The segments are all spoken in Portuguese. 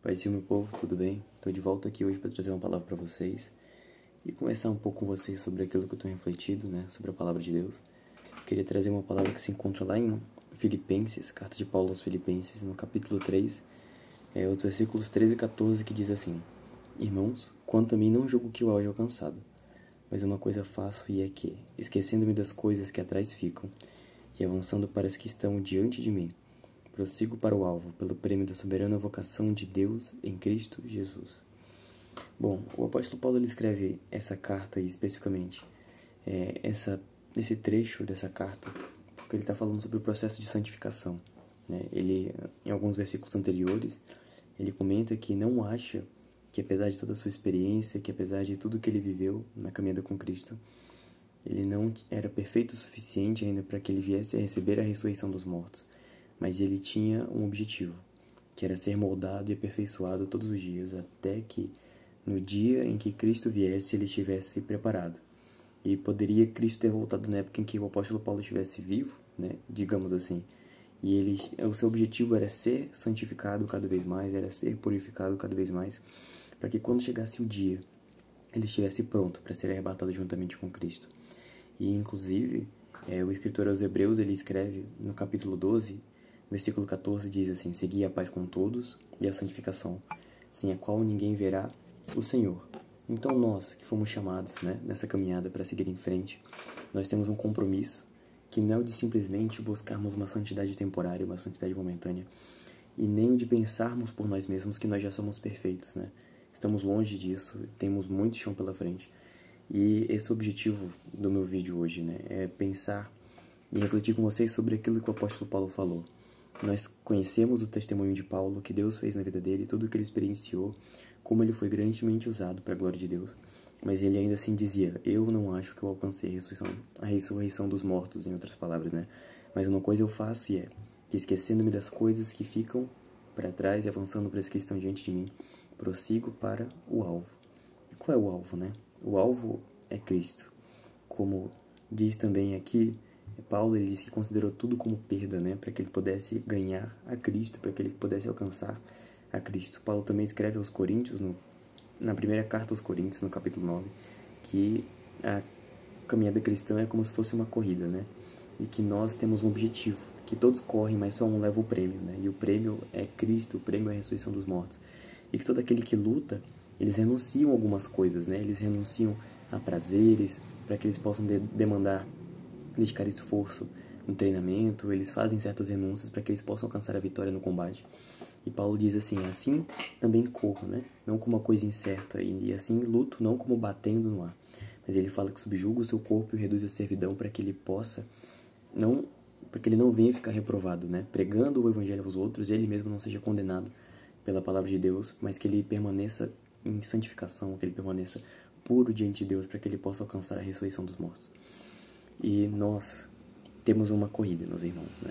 Paz e meu povo, tudo bem? Estou de volta aqui hoje para trazer uma palavra para vocês e conversar um pouco com vocês sobre aquilo que eu estou refletindo, sobre a palavra de Deus. Queria trazer uma palavra que se encontra lá em Filipenses, carta de Paulo aos Filipenses, no capítulo 3, os versículos 13 e 14, que diz assim: Irmãos, quanto a mim não julgo que eu haja alcançado, mas uma coisa faço, e é que, esquecendo-me das coisas que atrás ficam e avançando para as que estão diante de mim, prossigo para o alvo, pelo prêmio da soberana vocação de Deus em Cristo Jesus. Bom, o apóstolo Paulo ele escreve essa carta aí, especificamente, esse trecho dessa carta, porque ele está falando sobre o processo de santificação. Ele, em alguns versículos anteriores, ele comenta que não acha que, apesar de toda a sua experiência, que apesar de tudo que ele viveu na caminhada com Cristo, ele não era perfeito o suficiente ainda para que ele viesse a receber a ressurreição dos mortos. Mas ele tinha um objetivo, que era ser moldado e aperfeiçoado todos os dias, até que, no dia em que Cristo viesse, ele estivesse preparado. E poderia Cristo ter voltado na época em que o apóstolo Paulo estivesse vivo, digamos assim. E o seu objetivo era ser santificado cada vez mais, era ser purificado cada vez mais, para que quando chegasse o dia, ele estivesse pronto para ser arrebatado juntamente com Cristo. E, inclusive, o escritor aos Hebreus, ele escreve no capítulo 12, versículo 14, diz assim: Segui a paz com todos e a santificação, sem a qual ninguém verá o Senhor. Então nós, que fomos chamados nessa caminhada para seguir em frente, nós temos um compromisso que não é o de simplesmente buscarmos uma santidade temporária, uma santidade momentânea, e nem o de pensarmos por nós mesmos que nós já somos perfeitos. Estamos longe disso, temos muito chão pela frente. E esse é o objetivo do meu vídeo hoje, é pensar e refletir com vocês sobre aquilo que o apóstolo Paulo falou. Nós conhecemos o testemunho de Paulo, que Deus fez na vida dele, tudo o que ele experienciou, como ele foi grandemente usado para a glória de Deus. Mas ele ainda assim dizia: eu não acho que eu alcancei a ressurreição dos mortos, em outras palavras, Mas uma coisa eu faço, e é que, esquecendo-me das coisas que ficam para trás e avançando para as que estão diante de mim, prossigo para o alvo. E qual é o alvo, O alvo é Cristo. Como diz também aqui, Paulo, ele diz que considerou tudo como perda, para que ele pudesse ganhar a Cristo, para que ele pudesse alcançar a Cristo. Paulo também escreve aos Coríntios, na primeira carta aos Coríntios, no capítulo 9, que a caminhada cristã é como se fosse uma corrida, E que nós temos um objetivo, que todos correm, mas só um leva o prêmio, E o prêmio é Cristo, o prêmio é a ressurreição dos mortos. E que todo aquele que luta, eles renunciam a algumas coisas, Eles renunciam a prazeres, para que eles possam dedicar esforço no treinamento, eles fazem certas renúncias para que eles possam alcançar a vitória no combate. E Paulo diz assim também corro, não como uma coisa incerta, e assim luto, não como batendo no ar. Mas ele fala que subjuga o seu corpo e reduz a servidão para que ele para que ele não venha ficar reprovado, pregando o evangelho aos outros, e ele mesmo não seja condenado pela palavra de Deus, mas que ele permaneça em santificação, que ele permaneça puro diante de Deus, para que ele possa alcançar a ressurreição dos mortos. E nós temos uma corrida, meus irmãos,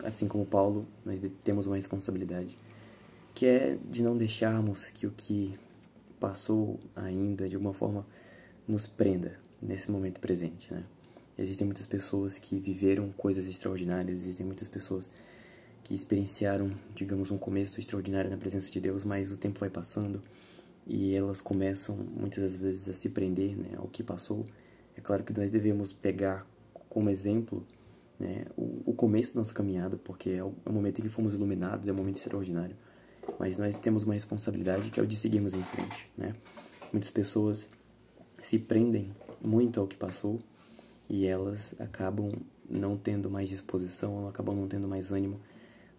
Assim como Paulo, nós temos uma responsabilidade, que é de não deixarmos que o que passou ainda, de alguma forma, nos prenda nesse momento presente, Existem muitas pessoas que viveram coisas extraordinárias, existem muitas pessoas que experienciaram, digamos, um começo extraordinário na presença de Deus, mas o tempo vai passando e elas começam, muitas das vezes, a se prender ao que passou. É claro que nós devemos pegar como exemplo o começo da nossa caminhada, porque é o momento em que fomos iluminados, é um momento extraordinário. Mas nós temos uma responsabilidade que é o de seguirmos em frente, Muitas pessoas se prendem muito ao que passou e elas acabam não tendo mais disposição, acabam não tendo mais ânimo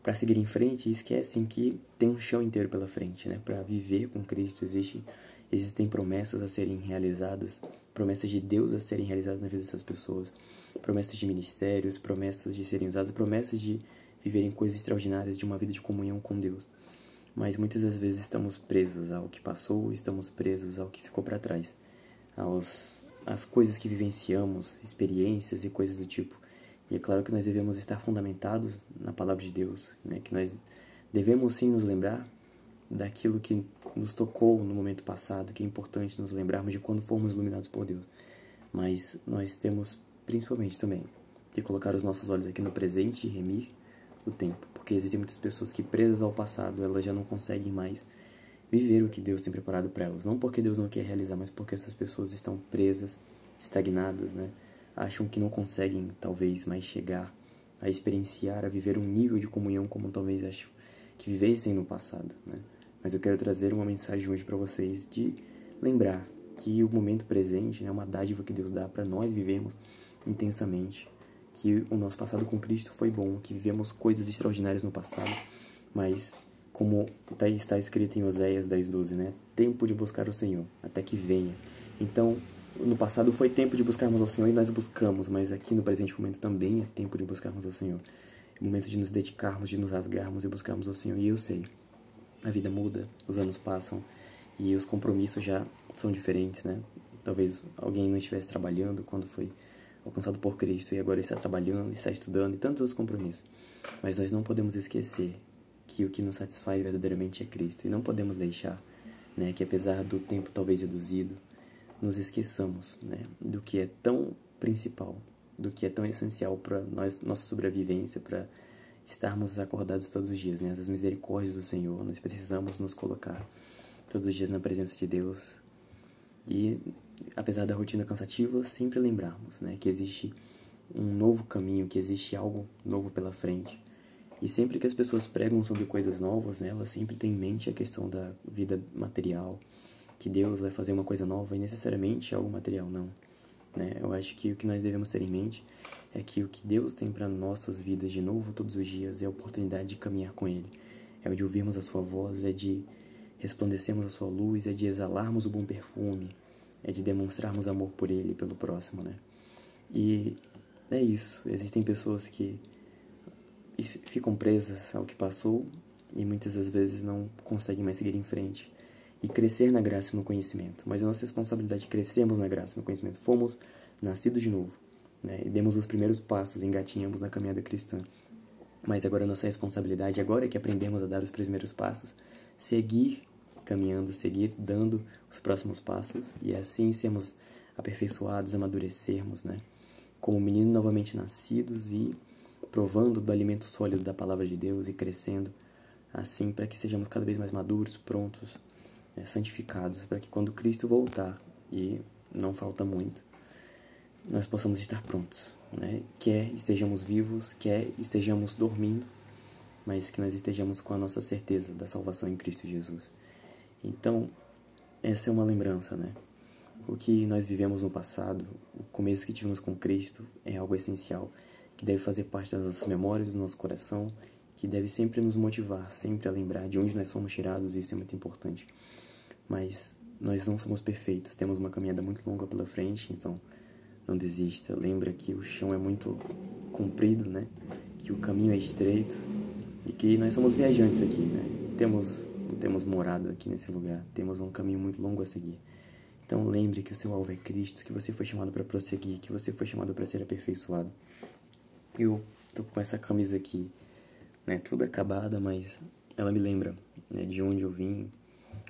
para seguir em frente e esquecem que tem um chão inteiro pela frente, Para viver com Cristo existem promessas a serem realizadas, promessas de Deus a serem realizadas na vida dessas pessoas, promessas de ministérios, promessas de serem usadas, promessas de viverem coisas extraordinárias, de uma vida de comunhão com Deus. Mas muitas das vezes estamos presos ao que passou, estamos presos ao que ficou para trás, às coisas que vivenciamos, experiências e coisas do tipo. E é claro que nós devemos estar fundamentados na palavra de Deus, que nós devemos sim nos lembrar daquilo que nos tocou no momento passado, que é importante nos lembrarmos de quando fomos iluminados por Deus. Mas nós temos, principalmente também, que colocar os nossos olhos aqui no presente e remir o tempo, porque existem muitas pessoas que, presas ao passado, elas já não conseguem mais viver o que Deus tem preparado para elas. Não porque Deus não quer realizar, mas porque essas pessoas estão presas, estagnadas, né? Acham que não conseguem, talvez, mais chegar a experienciar, a viver um nível de comunhão como talvez acham que vivessem no passado, né? Mas eu quero trazer uma mensagem hoje para vocês de lembrar que o momento presente, né, é uma dádiva que Deus dá para nós vivermos intensamente, que o nosso passado com Cristo foi bom, que vivemos coisas extraordinárias no passado, mas como está escrito em Oséias 10:12, né? Tempo de buscar o Senhor, até que venha. Então, no passado foi tempo de buscarmos ao Senhor e nós buscamos, mas aqui no presente momento também é tempo de buscarmos ao Senhor. É momento de nos dedicarmos, de nos rasgarmos e buscarmos ao Senhor. E eu sei, a vida muda, os anos passam e os compromissos já são diferentes, né? Talvez alguém não estivesse trabalhando quando foi alcançado por Cristo e agora está trabalhando, está estudando e tantos outros compromissos. Mas nós não podemos esquecer que o que nos satisfaz verdadeiramente é Cristo. E não podemos deixar, né, que apesar do tempo talvez reduzido, nos esqueçamos, né, do que é tão principal, do que é tão essencial para nossa sobrevivência, para estarmos acordados todos os dias, né, as misericórdias do Senhor. Nós precisamos nos colocar todos os dias na presença de Deus e, apesar da rotina cansativa, sempre lembrarmos, né, que existe um novo caminho, que existe algo novo pela frente. E sempre que as pessoas pregam sobre coisas novas, né, elas sempre têm em mente a questão da vida material, que Deus vai fazer uma coisa nova e necessariamente algo material, não. Né? Eu acho que o que nós devemos ter em mente é que o que Deus tem para nossas vidas de novo todos os dias é a oportunidade de caminhar com Ele. É de ouvirmos a sua voz, é de resplandecermos a sua luz, é de exalarmos o bom perfume, é de demonstrarmos amor por Ele e pelo próximo, né? E é isso. Existem pessoas que ficam presas ao que passou e muitas das vezes não conseguem mais seguir em frente e crescer na graça e no conhecimento. Mas a nossa responsabilidade é crescermos na graça e no conhecimento. Fomos nascidos de novo, né? E demos os primeiros passos, engatinhamos na caminhada cristã. Mas agora a nossa responsabilidade, agora que aprendemos a dar os primeiros passos, seguir caminhando, seguir dando os próximos passos e assim sermos aperfeiçoados, amadurecermos, né? Como menino novamente nascidos e provando do alimento sólido da palavra de Deus e crescendo assim para que sejamos cada vez mais maduros, prontos, né, santificados, para que quando Cristo voltar, e não falta muito, nós possamos estar prontos, né? Quer estejamos vivos, quer estejamos dormindo, mas que nós estejamos com a nossa certeza da salvação em Cristo Jesus. Então, essa é uma lembrança, né? O que nós vivemos no passado, o começo que tivemos com Cristo, é algo essencial, que deve fazer parte das nossas memórias, do nosso coração, que deve sempre nos motivar, sempre a lembrar de onde nós somos tirados, isso é muito importante. Mas nós não somos perfeitos, temos uma caminhada muito longa pela frente, então não desista. Lembra que o chão é muito comprido, né? Que o caminho é estreito e que nós somos viajantes aqui, né? Não temos morada aqui nesse lugar, temos um caminho muito longo a seguir. Então lembre que o seu alvo é Cristo, que você foi chamado para prosseguir, que você foi chamado para ser aperfeiçoado. Eu tô com essa camisa aqui, né, tudo acabada, mas ela me lembra, né, de onde eu vim,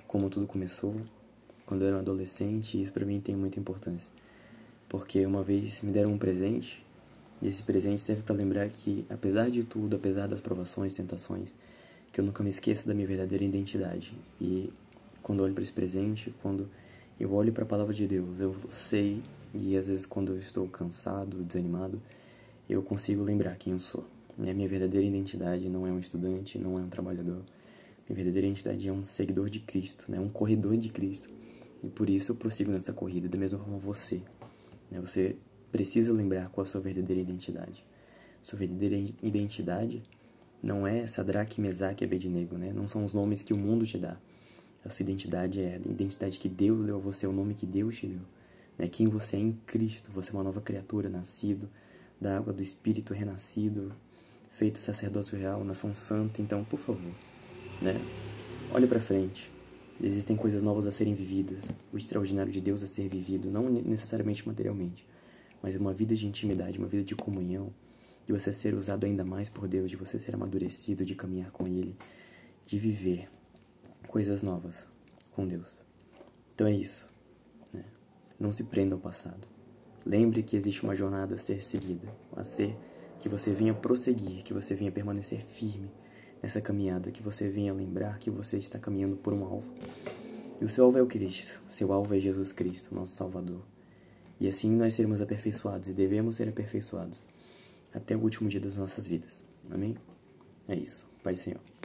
como tudo começou, quando eu era um adolescente, e isso para mim tem muita importância. Porque uma vez me deram um presente, e esse presente serve para lembrar que, apesar de tudo, apesar das provações, tentações, que eu nunca me esqueça da minha verdadeira identidade. E quando eu olho para esse presente, quando eu olho para a palavra de Deus, eu sei, e às vezes quando eu estou cansado, desanimado, eu consigo lembrar quem eu sou. A minha verdadeira identidade não é um estudante, não é um trabalhador. Minha verdadeira identidade é um seguidor de Cristo, né? Um corredor de Cristo. E por isso eu prossigo nessa corrida, da mesma forma você. Né? Você precisa lembrar qual é a sua verdadeira identidade. Sua verdadeira identidade não é Sadraque, Mesaque e Abednego, né? Não são os nomes que o mundo te dá. A sua identidade é a identidade que Deus deu a você, o nome que Deus te deu. Né? Quem você é em Cristo, você é uma nova criatura, nascido da água do Espírito, renascido, feito sacerdócio real, nação santa. Então, por favor, né? Olhe para frente. Existem coisas novas a serem vividas, o extraordinário de Deus a ser vivido, não necessariamente materialmente, mas uma vida de intimidade, uma vida de comunhão, de você ser usado ainda mais por Deus, de você ser amadurecido, de caminhar com Ele, de viver coisas novas com Deus. Então é isso, né? Não se prenda ao passado. Lembre que existe uma jornada a ser seguida, a ser que você venha prosseguir, que você venha permanecer firme nessa caminhada, que você venha lembrar que você está caminhando por um alvo. E o seu alvo é o Cristo, seu alvo é Jesus Cristo, nosso Salvador. E assim nós seremos aperfeiçoados e devemos ser aperfeiçoados até o último dia das nossas vidas. Amém? É isso. Pai e Senhor.